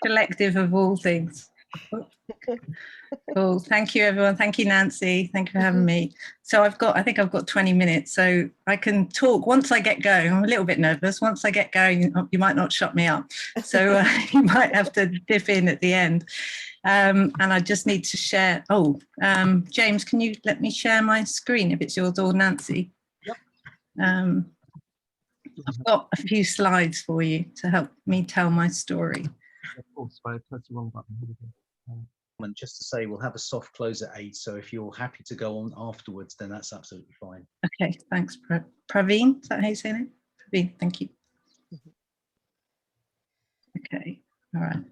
Collective of all things. Cool. Thank you, everyone. Thank you, Nancy. Thank you for having me. So I think I've got 20 minutes, so I can talk once I get going. I'm a little bit nervous. Once I get going, you might not shut me up. So you might have to dip in at the end. And I just need to share. Oh, James, can you let me share my screen if it's yours or Nancy? Yep. I've got a few slides for you to help me tell my story. Of course, I pressed the wrong button. And just to say, we'll have a soft close at 8, so if you're happy to go on afterwards, then that's absolutely fine. Okay, thanks, Praveen. Is that how you say it? Praveen, thank you. Okay, all right.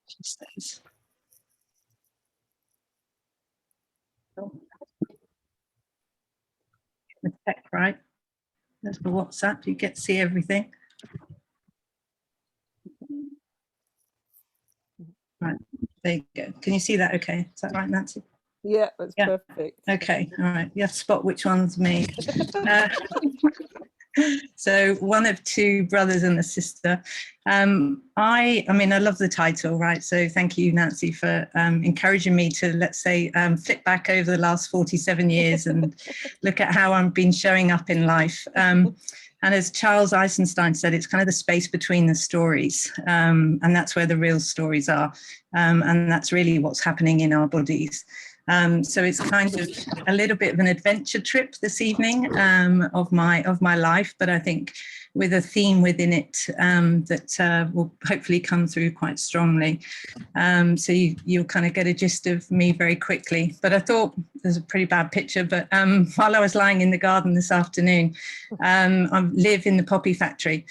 Just those. The tech, right? There's the WhatsApp. You get to see everything. Right, there you go. Can you see that okay? Is that right, Nancy? Yeah, that's perfect. Okay, all right. You have to spot which one's me. So one of 2 brothers and a sister. I mean, I love the title, right? So thank you, Nancy, for encouraging me to, let's say, flip back over the last 47 years and look at how I've been showing up in life. And as Charles Eisenstein said, it's kind of the space between the stories. And that's where the real stories are. And that's really what's happening in our bodies. So it's kind of a little bit of an adventure trip this evening of my life, but I think with a theme within it that will hopefully come through quite strongly. So you'll kind of get a gist of me very quickly. But I thought there's a pretty bad picture, but while I was lying in the garden this afternoon, I live in the poppy factory.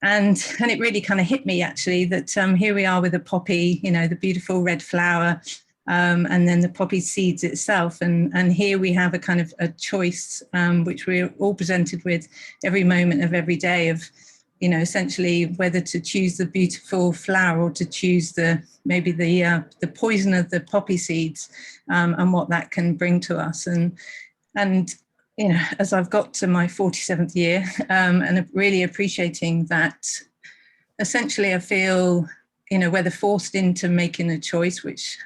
And it really kind of hit me actually that here we are with a poppy, you know, the beautiful red flower, and then the poppy seeds itself. And here we have a kind of a choice, which we're all presented with every moment of every day of, you know, essentially whether to choose the beautiful flower or to choose maybe the poison of the poppy seeds, and what that can bring to us. And you know, as I've got to my 47th year, and really appreciating that, essentially I feel, you know, whether forced into making a choice, which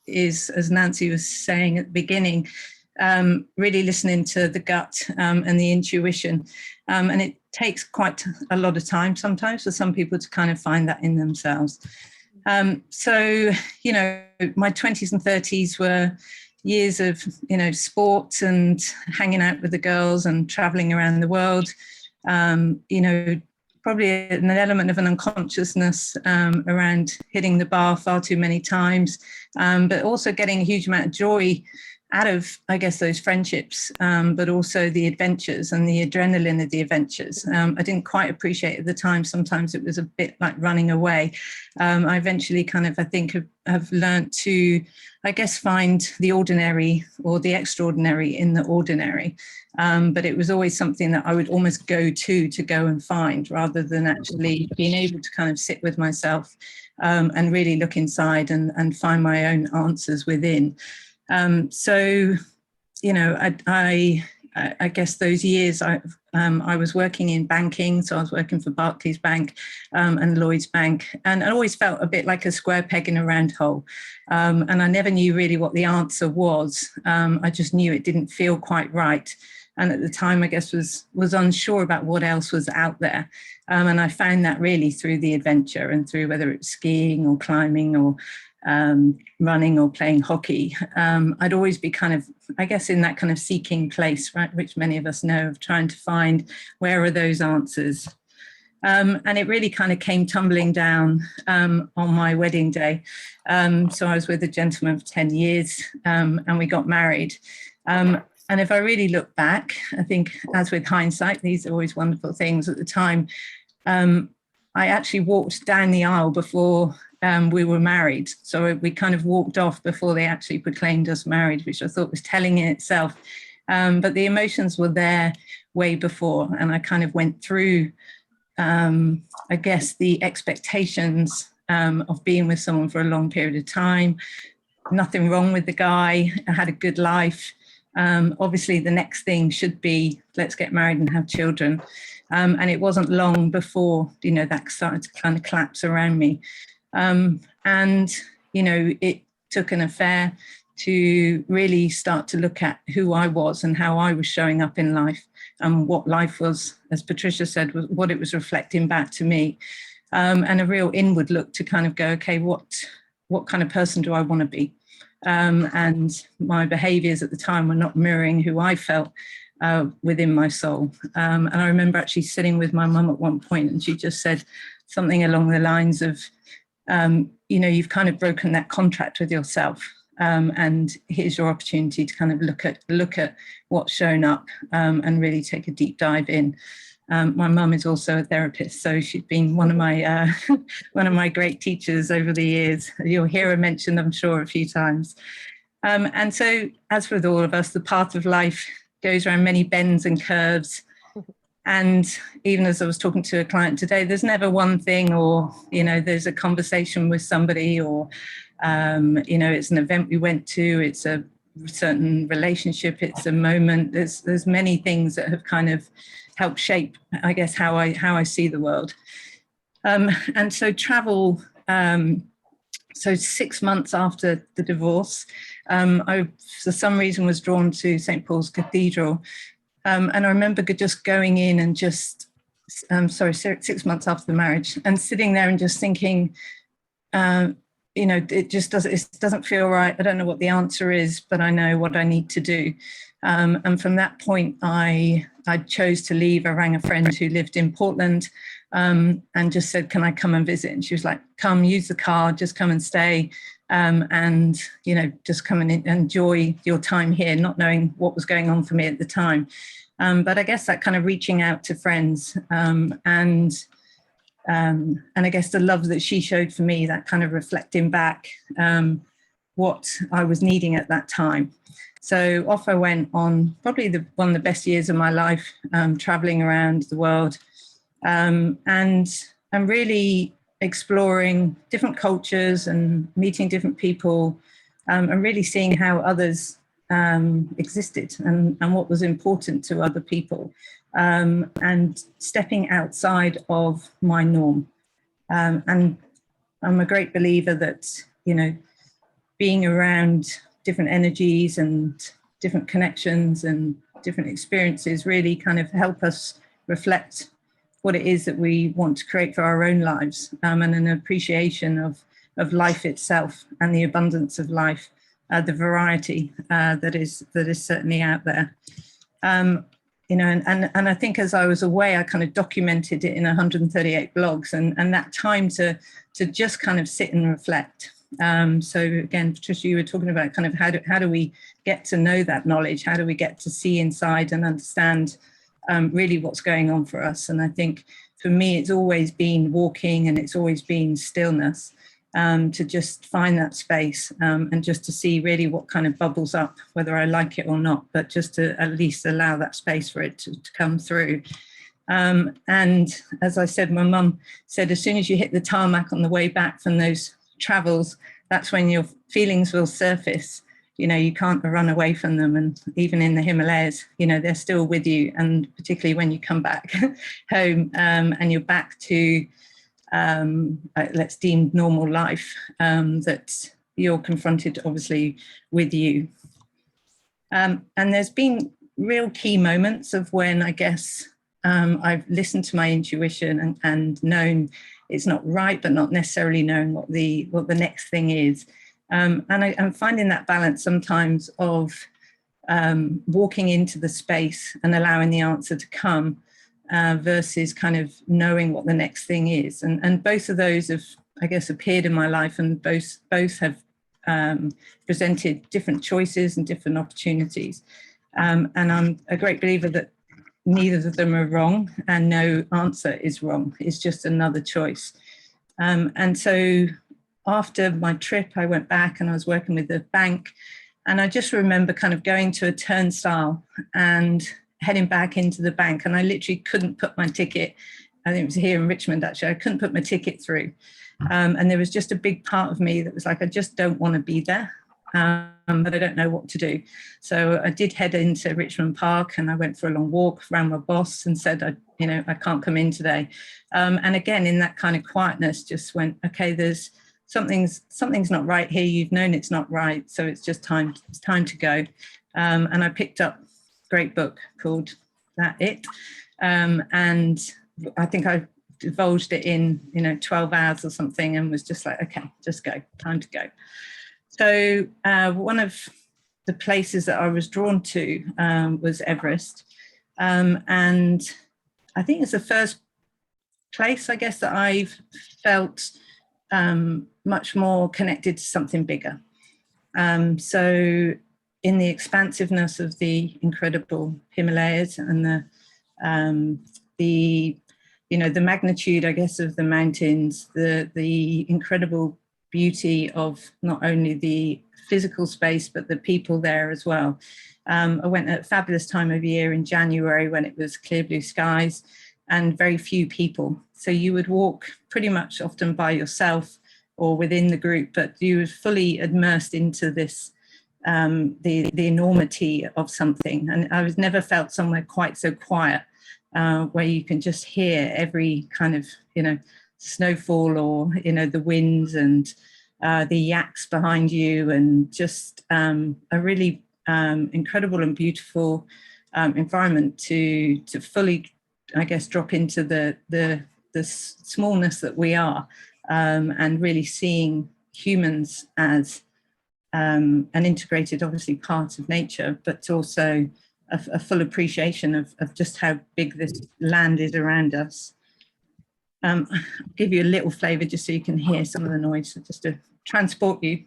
is, as Nancy was saying at the beginning, really listening to the gut and the intuition. And it takes quite a lot of time sometimes for some people to kind of find that in themselves. So, you know, my 20s and 30s were years of, you know, sports and hanging out with the girls and traveling around the world, you know, probably an element of an unconsciousness around hitting the bar far too many times, but also getting a huge amount of joy out of, I guess, those friendships, but also the adventures and the adrenaline of the adventures. I didn't quite appreciate at the time. Sometimes it was a bit like running away. I eventually kind of, I think, have learned to, I guess, find the ordinary or the extraordinary in the ordinary. But it was always something that I would almost go and find, rather than actually being able to kind of sit with myself and really look inside and find my own answers within. So, you know, I guess those years I was working in banking, so I was working for Barclays Bank and Lloyds Bank, and I always felt a bit like a square peg in a round hole. And I never knew really what the answer was. I just knew it didn't feel quite right. And at the time, I guess, was unsure about what else was out there. And I found that really through the adventure and through whether it's skiing or climbing or running or playing hockey. I'd always be kind of, I guess, in that kind of seeking place, right, which many of us know, of trying to find where are those answers. And it really kind of came tumbling down on my wedding day. So I was with a gentleman for 10 years and we got married. And if I really look back, I think, as with hindsight, these are always wonderful things. At the time, I actually walked down the aisle before we were married. So we kind of walked off before they actually proclaimed us married, which I thought was telling in itself. But the emotions were there way before. And I kind of went through, I guess, the expectations of being with someone for a long period of time. Nothing wrong with the guy. I had a good life. Obviously, the next thing should be, let's get married and have children. And it wasn't long before, that started to kind of collapse around me. And, it took an affair to really start to look at who I was and how I was showing up in life, and what life was, as Patricia said, was what it was reflecting back to me. And a real inward look to kind of go, okay, what kind of person do I want to be? And my behaviors at the time were not mirroring who I felt within my soul. And I remember actually sitting with my mum at one point, and she just said something along the lines of, you've kind of broken that contract with yourself. And here's your opportunity to kind of look at what's shown up, and really take a deep dive in. My mum is also a therapist, so she's been one of my great teachers over the years. You'll hear her mentioned, I'm sure, a few times. And so, as with all of us, the path of life goes around many bends and curves. And even as I was talking to a client today, there's never one thing, or, there's a conversation with somebody, or, it's an event we went to, it's a certain relationship, it's a moment. There's many things that have kind of helped shape, I guess, how I see the world. And so travel, so 6 months after the divorce, I, for some reason, was drawn to St. Paul's Cathedral. And I remember just going in and 6 months after the marriage, and sitting there and just thinking, it doesn't feel right. I don't know what the answer is, but I know what I need to do. And from that point, I chose to leave. I rang a friend who lived in Portland, and just said, can I come and visit? And she was like, come, use the car, just come and stay. And, just come and enjoy your time here, not knowing what was going on for me at the time. But I guess that kind of reaching out to friends, and I guess the love that she showed for me, that kind of reflecting back what I was needing at that time. So off I went on probably one of the best years of my life, traveling around the world, and really exploring different cultures and meeting different people, and really seeing how others existed, and what was important to other people, and stepping outside of my norm. And I'm a great believer that, being around different energies and different connections and different experiences really kind of help us reflect what it is that we want to create for our own lives, and an appreciation of life itself and the abundance of life, the variety that is certainly out there. And I think as I was away, I kind of documented it in 138 blogs, and that time to just kind of sit and reflect. So again, Patricia, you were talking about kind of how do we get to know that knowledge? How do we get to see inside and understand really what's going on for us? And I think for me, it's always been walking, and it's always been stillness, to just find that space, and just to see really what kind of bubbles up, whether I like it or not, but just to at least allow that space for it to come through. And as I said, my mum said, as soon as you hit the tarmac on the way back from those travels, that's when your feelings will surface. You can't run away from them. And even in the Himalayas, they're still with you. And particularly when you come back home, and you're back to, let's deem normal life, that you're confronted obviously with you. And there's been real key moments of when I guess I've listened to my intuition and known it's not right, but not necessarily knowing what the next thing is. And I'm finding that balance sometimes of walking into the space and allowing the answer to come, versus kind of knowing what the next thing is. And both of those have, I guess, appeared in my life, and both have presented different choices and different opportunities. And I'm a great believer that neither of them are wrong, and no answer is wrong. It's just another choice. And so after my trip, I went back and I was working with the bank, and I just remember kind of going to a turnstile and heading back into the bank, and I literally couldn't put my ticket. I think it was here in Richmond, actually. I couldn't put my ticket through. And there was just a big part of me that was like, I just don't want to be there. But I don't know what to do. So I did head into Richmond Park, and I went for a long walk, ran my boss and said, you know, I can't come in today. And again, in that kind of quietness, just went, okay, there's something's not right here. You've known it's not right. So it's just time to go. And I picked up a great book called That It. And I think I divulged it in, you know, 12 hours or something, and was just like, okay, just go, time to go. So one of the places that I was drawn to was Everest. And I think it's the first place, I guess, that I've felt much more connected to something bigger. So in the expansiveness of the incredible Himalayas and the you know, the magnitude, I guess, of the mountains, the incredible beauty of not only the physical space, but the people there as well. I went at a fabulous time of year in January when it was clear blue skies and very few people. So you would walk pretty much often by yourself or within the group, but you were fully immersed into this, the enormity of something. And I was never felt somewhere quite so quiet, where you can just hear every kind of, you know, snowfall or, you know, the winds and the yaks behind you, and just a really incredible and beautiful environment to fully, I guess, drop into the smallness that we are, and really seeing humans as an integrated, obviously, part of nature, but also a full appreciation of just how big this land is around us. I'll give you a little flavour just so you can hear some of the noise, so just to transport you.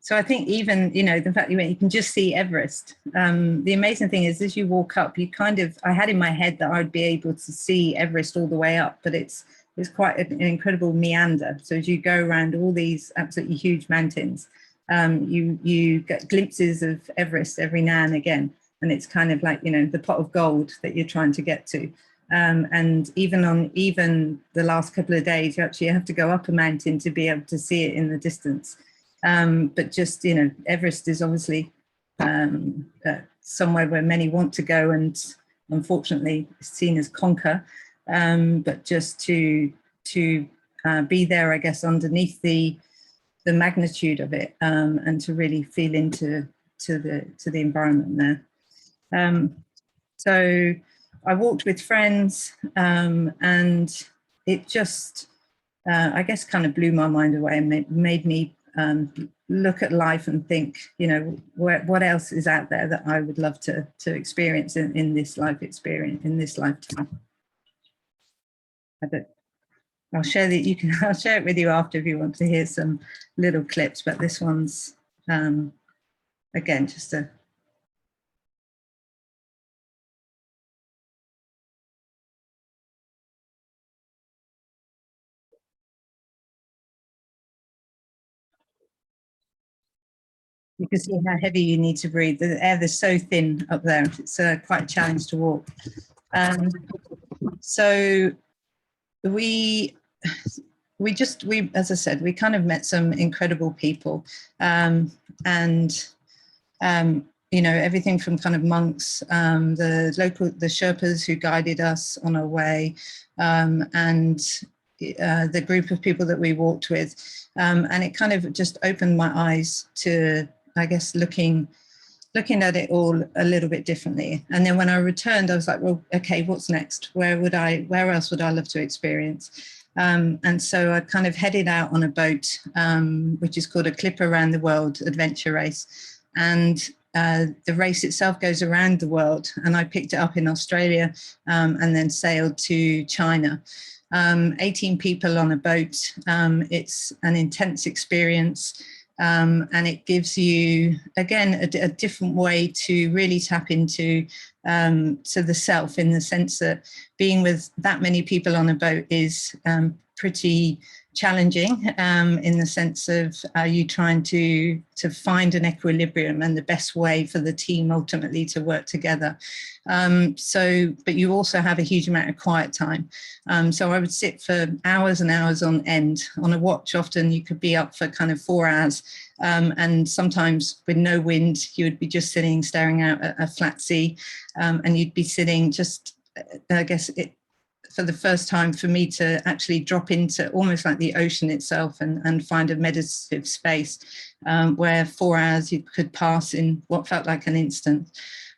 So I think even, you know, the fact that you can just see Everest. The amazing thing is, as you walk up, you kind of, I had in my head that I'd be able to see Everest all the way up, but it's quite an incredible meander. So as you go around all these absolutely huge mountains, you get glimpses of Everest every now and again. And it's kind of like, you know, the pot of gold that you're trying to get to. And even on the last couple of days, you actually have to go up a mountain to be able to see it in the distance. But just, you know, Everest is obviously somewhere where many want to go, and unfortunately seen as conquer. But just to be there, I guess, underneath the magnitude of it, and to really feel into the environment there. So I walked with friends, and it just, I guess, kind of blew my mind away and made me look at life and think, you know, what else is out there that I would love to experience in this life experience, in this lifetime. I'll share I'll share it with you after if you want to hear some little clips, but this one's again just a you can see how heavy you need to breathe. The air is so thin up there. It's quite a challenge to walk. So we, as I said, we kind of met some incredible people, and you know, everything from kind of monks, the Sherpas who guided us on our way, and the group of people that we walked with, and it kind of just opened my eyes to, I guess, looking at it all a little bit differently. And then when I returned, I was like, well, okay, what's next? Where else would I love to experience? And so I kind of headed out on a boat, which is called a Clipper Around the World adventure race. And the race itself goes around the world. And I picked it up in Australia, and then sailed to China. 18 people on a boat. It's an intense experience. And it gives you, again, a different way to really tap into to the self, in the sense that being with that many people on a boat is pretty challenging, in the sense of you trying to find an equilibrium and the best way for the team ultimately to work together. But you also have a huge amount of quiet time. So I would sit for hours and hours on end. On a watch, often you could be up for kind of 4 hours. And sometimes with no wind, you would be just sitting, staring out at a flat sea. And you'd be sitting just, I guess, for the first time for me to actually drop into almost like the ocean itself and find a meditative space where 4 hours you could pass in what felt like an instant.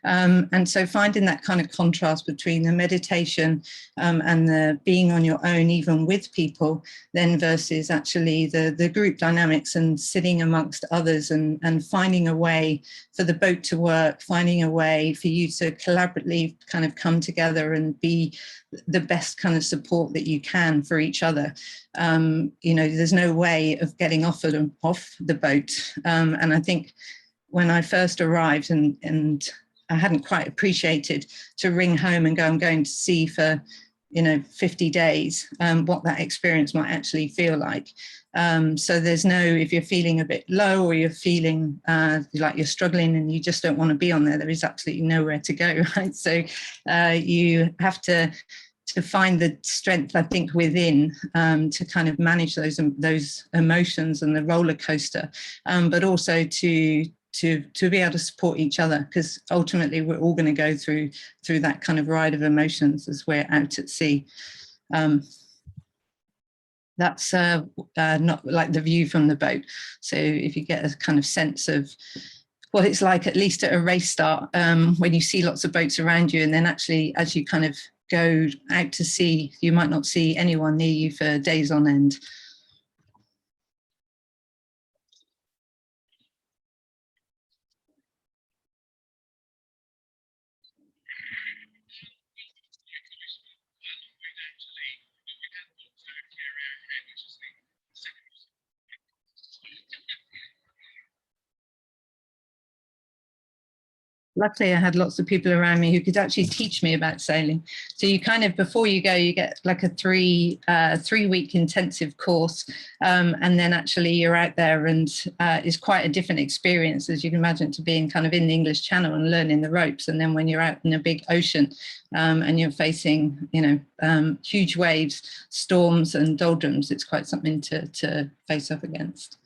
And so finding that kind of contrast between the meditation and the being on your own, even with people, then versus actually the group dynamics and sitting amongst others and finding a way for the boat to work, finding a way for you to collaboratively kind of come together and be the best kind of support that you can for each other. You know, there's no way of getting off the boat. And I think when I first arrived and I hadn't quite appreciated to ring home and go, I'm going to sea for, 50 days, what that experience might actually feel like. So there's no, if you're feeling a bit low or you're feeling like you're struggling and you just don't want to be on there is absolutely nowhere to go, right? So you have to find the strength, I think, within to kind of manage those emotions and the roller coaster, but also to be able to support each other, because ultimately we're all going to go through that kind of ride of emotions as we're out at sea. That's not like the view from the boat. So if you get a kind of sense of what it's like, at least at a race start, when you see lots of boats around you, and then actually as you kind of go out to sea, you might not see anyone near you for days on end. Luckily, I had lots of people around me who could actually teach me about sailing. So you kind of, before you go, you get like a three-week intensive course. And then actually you're out there, and it's quite a different experience, as you can imagine, to being kind of in the English Channel and learning the ropes. And then when you're out in a big ocean and you're facing, huge waves, storms and doldrums, it's quite something to face up against.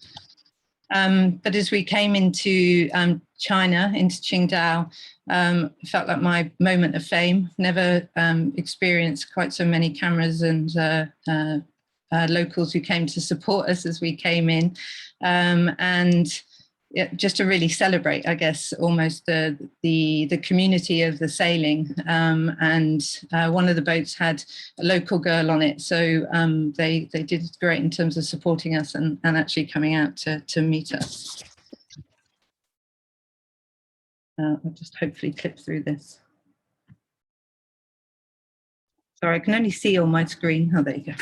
But as we came into China, into Qingdao, it felt like my moment of fame. Never experienced quite so many cameras and locals who came to support us as we came in. And just to really celebrate, I guess, almost the community of the sailing. And one of the boats had a local girl on it, so they did great in terms of supporting us and actually coming out to meet us. I'll just hopefully clip through this. Sorry, I can only see on my screen. Oh, there you go.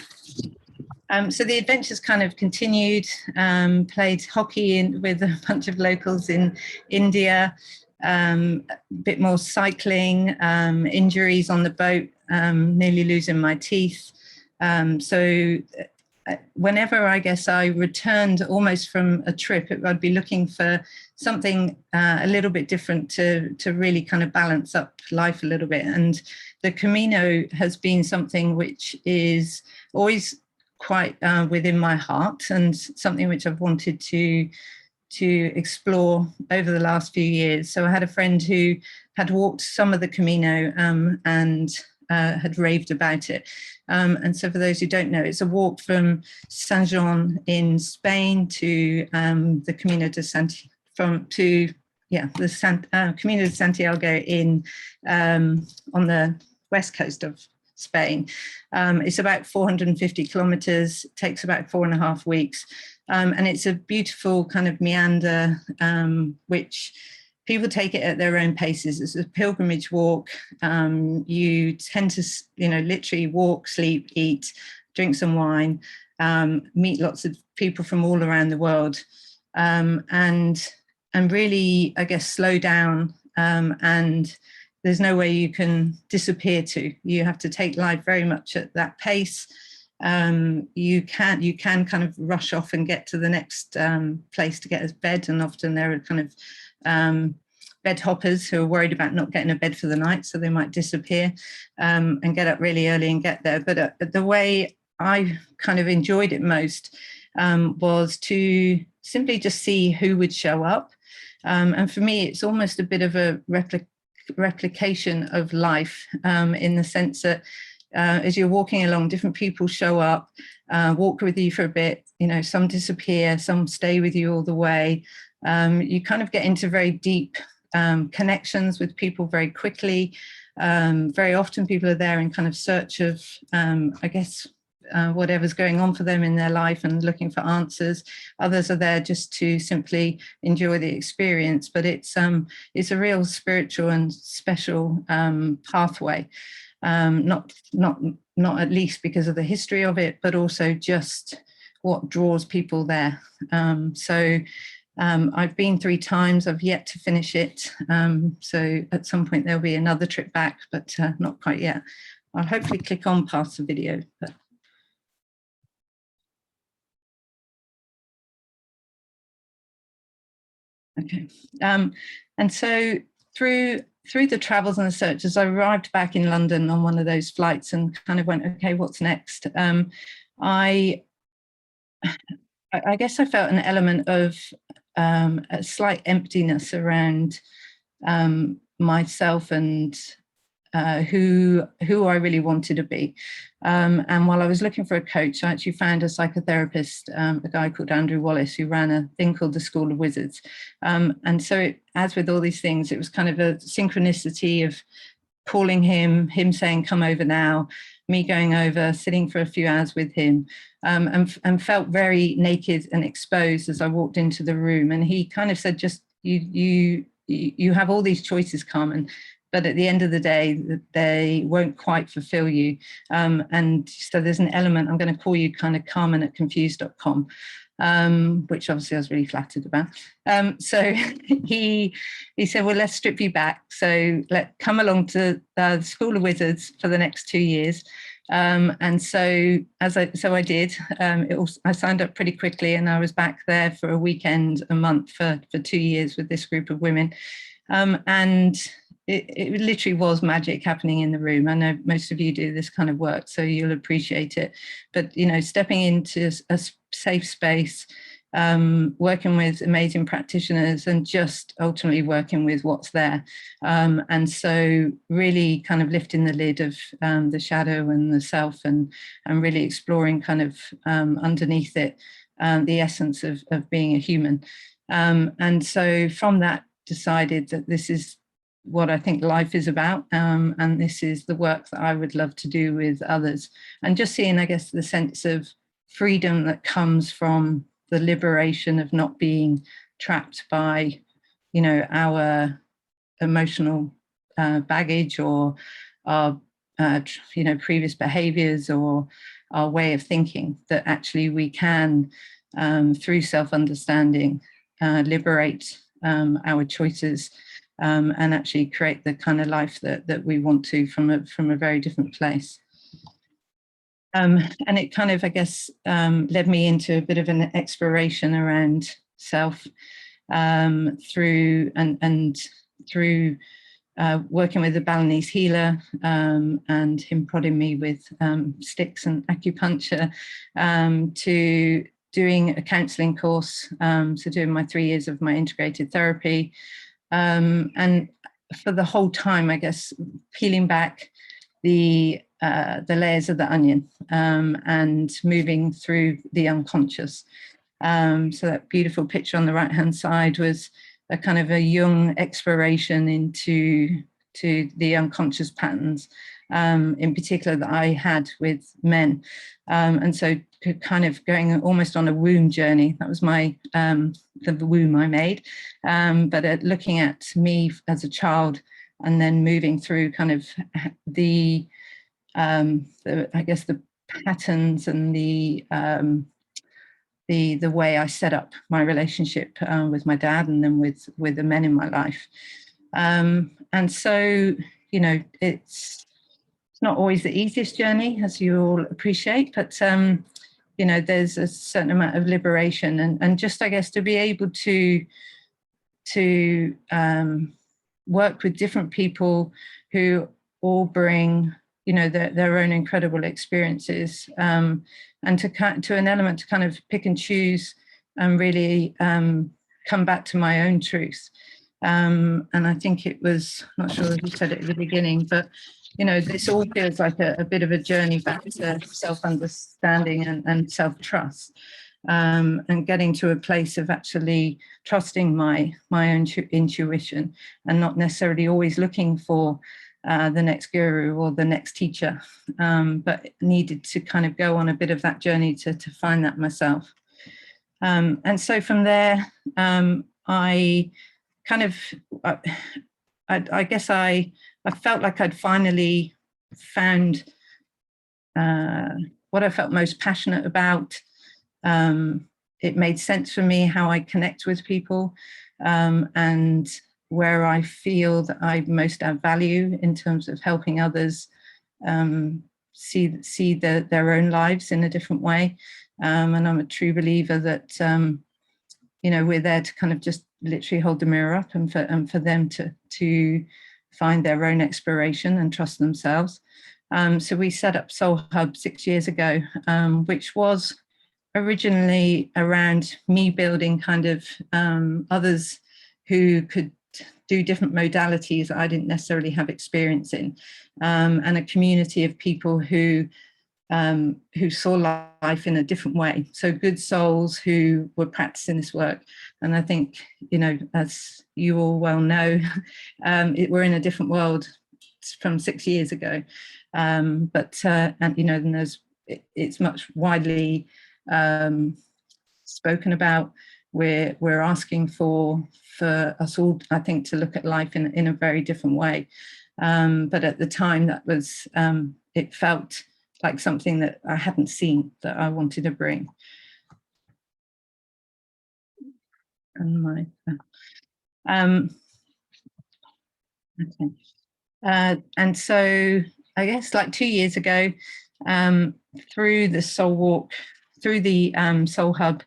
So the adventures kind of continued, played hockey with a bunch of locals in India, a bit more cycling, injuries on the boat, nearly losing my teeth. So whenever I guess I returned almost from a trip, I'd be looking for something a little bit different to really kind of balance up life a little bit. And the Camino has been something which is always quite within my heart, and something which I've wanted to explore over the last few years. So I had a friend who had walked some of the Camino and had raved about it. And so for those who don't know, it's a walk from San Juan in Spain to the Camino de Santiago, Camino de Santiago in on the west coast of Spain. It's about 450 kilometers, takes about 4.5 weeks. And it's a beautiful kind of meander, which people take it at their own paces. It's a pilgrimage walk. You tend to, literally walk, sleep, eat, drink some wine, meet lots of people from all around the world. and really, I guess, slow down, and there's no way you can disappear to. You have to take life very much at that pace. You can kind of rush off and get to the next place to get a bed, and often there are kind of bed hoppers who are worried about not getting a bed for the night, so they might disappear and get up really early and get there. But the way I kind of enjoyed it most was to simply just see who would show up. And for me, it's almost a bit of a replication of life, in the sense that as you're walking along, different people show up, walk with you for a bit, you know, some disappear, some stay with you all the way. You kind of get into very deep connections with people very quickly. Very often people are there in kind of search of, I guess, whatever's going on for them in their life and looking for answers. Others are there just to simply enjoy the experience, but it's a real spiritual and special pathway. Not at least because of the history of it, but also just what draws people there. I've been 3 times. I've yet to finish it. So at some point there'll be another trip back, but not quite yet. I'll hopefully click on past the video. But okay. And so through the travels and the searches, I arrived back in London on one of those flights and kind of went, okay, what's next? I guess I felt an element of a slight emptiness around myself and who I really wanted to be. And while I was looking for a coach, I actually found a psychotherapist, a guy called Andrew Wallace, who ran a thing called the School of Wizards. And so as with all these things, it was kind of a synchronicity of calling him saying, come over now, me going over, sitting for a few hours with him, and felt very naked and exposed as I walked into the room. And he kind of said, just, you have all these choices, Carmen, but at the end of the day, they won't quite fulfill you. And so there's an element, I'm going to call you kind of Carmen at confused.com, which obviously I was really flattered about. So he said, well, let's strip you back. So come along to the School of Wizards for the next 2 years. And so I did. I signed up pretty quickly, and I was back there for a weekend, a month for 2 years with this group of women. And it literally was magic happening in the room. I know most of you do this kind of work, so you'll appreciate it. But, you know, stepping into a safe space, working with amazing practitioners, and just ultimately working with what's there. And so really kind of lifting the lid of the shadow and the self, and really exploring kind of underneath it, the essence of being a human. And so from that, decided that this is what I think life is about, and this is the work that I would love to do with others, and just seeing, I guess, the sense of freedom that comes from the liberation of not being trapped by, you know, our emotional baggage, or our you know, previous behaviors, or our way of thinking, that actually we can, through self-understanding, liberate our choices, and actually create the kind of life that we want to, from a very different place. And it kind of, I guess, led me into a bit of an exploration around self, through working with a Balinese healer, and him prodding me with sticks and acupuncture, to doing a counselling course, so doing my 3 years of my integrated therapy. And for the whole time, I guess, peeling back the layers of the onion, and moving through the unconscious. So that beautiful picture on the right-hand side was a kind of a Jung exploration into the unconscious patterns, in particular that I had with men. And so kind of going almost on a womb journey. That was my the womb I made, but looking at me as a child, and then moving through kind of the I guess the patterns and the the way I set up my relationship with my dad, and then with the men in my life. And so, you know, it's not always the easiest journey, as you all appreciate, but you know, there's a certain amount of liberation, and just, I guess, to be able to work with different people who all bring, you know, their own incredible experiences, and to an element to kind of pick and choose and really come back to my own truth. And I think it was, not sure if you said it at the beginning, but, you know, this all feels like a bit of a journey back to self-understanding and self-trust, and getting to a place of actually trusting my own intuition, and not necessarily always looking for the next guru or the next teacher, but needed to kind of go on a bit of that journey to find that myself. And so from there, I kind of, I guess I felt like I'd finally found what I felt most passionate about. It made sense for me how I connect with people, and where I feel that I most add value in terms of helping others see their own lives in a different way. And I'm a true believer that, you know, we're there to kind of just literally hold the mirror up, and for them to find their own exploration and trust themselves. So we set up SoulHub 6 years ago, which was originally around me building kind of others who could do different modalities that I didn't necessarily have experience in, and a community of people who saw life in a different way. So good souls who were practicing this work. And I think, you know, as you all well know, we're in a different world from 6 years ago. But and, you know, and it's much widely spoken about. We're asking for us all, I think, to look at life in a very different way. But at the time, that was, it felt like something that I hadn't seen, that I wanted to bring. And okay. And so I guess like 2 years ago, through the Soul Walk, through the SoulHub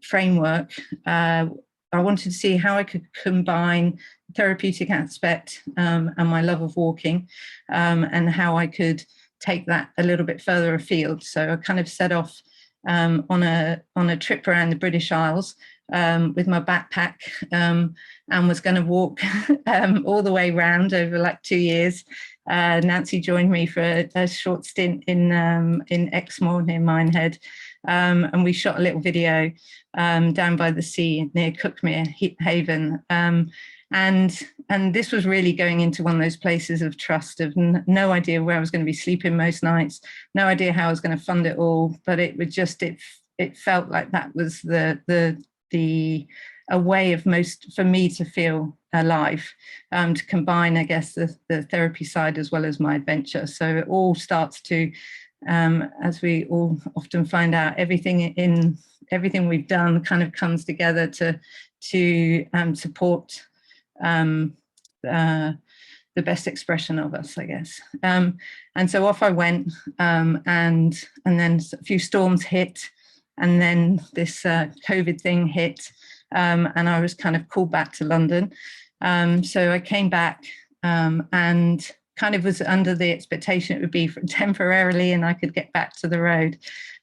framework, I wanted to see how I could combine therapeutic aspect and my love of walking, and how I could take that a little bit further afield. So I kind of set off on a trip around the British Isles with my backpack, and was going to walk all the way round over like 2 years. Nancy joined me for a short stint in Exmoor near Minehead, and we shot a little video down by the sea near Cookmere Haven. And this was really going into one of those places of trust, of no idea where I was going to be sleeping most nights, no idea how I was going to fund it all, but it was just, it felt like that was a way of for me to feel alive, to combine, I guess, the therapy side as well as my adventure. So it all starts to, as we all often find out, everything we've done kind of comes together to support the best expression of us, I guess. And so off I went, and then a few storms hit, and then this COVID thing hit, and I was kind of called back to London. So I came back, and kind of was under the expectation it would be temporarily and I could get back to the road.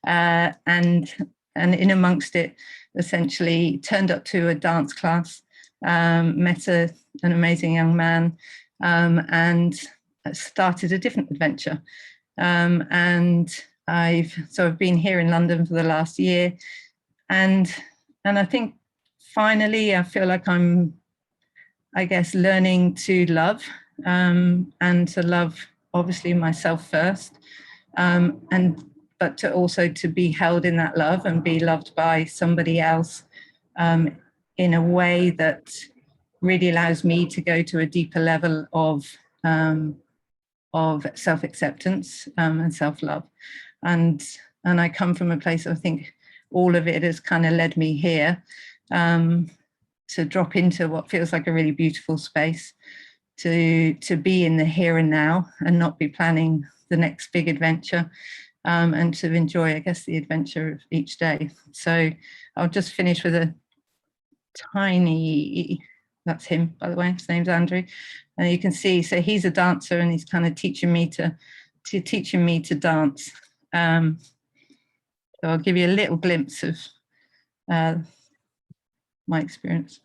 And in amongst it, essentially turned up to a dance class, met an amazing young man, and started a different adventure. And I've been here in London for the last year, and I think finally I feel like I'm, I guess, learning to love, and to love obviously myself first, but to also to be held in that love and be loved by somebody else, in a way that really allows me to go to a deeper level of self-acceptance, and self-love. And I come from a place, I think, all of it has kind of led me here, to drop into what feels like a really beautiful space, to be in the here and now and not be planning the next big adventure, and to enjoy, I guess, the adventure of each day. So I'll just finish with a tiny, that's him, by the way, his name's Andrew. And you can see, so he's a dancer and he's kind of teaching me to dance. So I'll give you a little glimpse of my experience.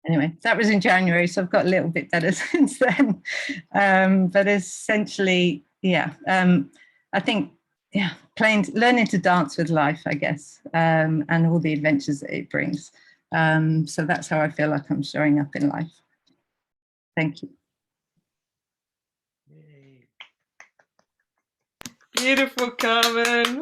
Anyway, that was in January, so I've got a little bit better since then. But essentially, yeah, I think, yeah, learning to dance with life, I guess, and all the adventures that it brings. So that's how I feel like I'm showing up in life. Thank you. Beautiful, Carmen.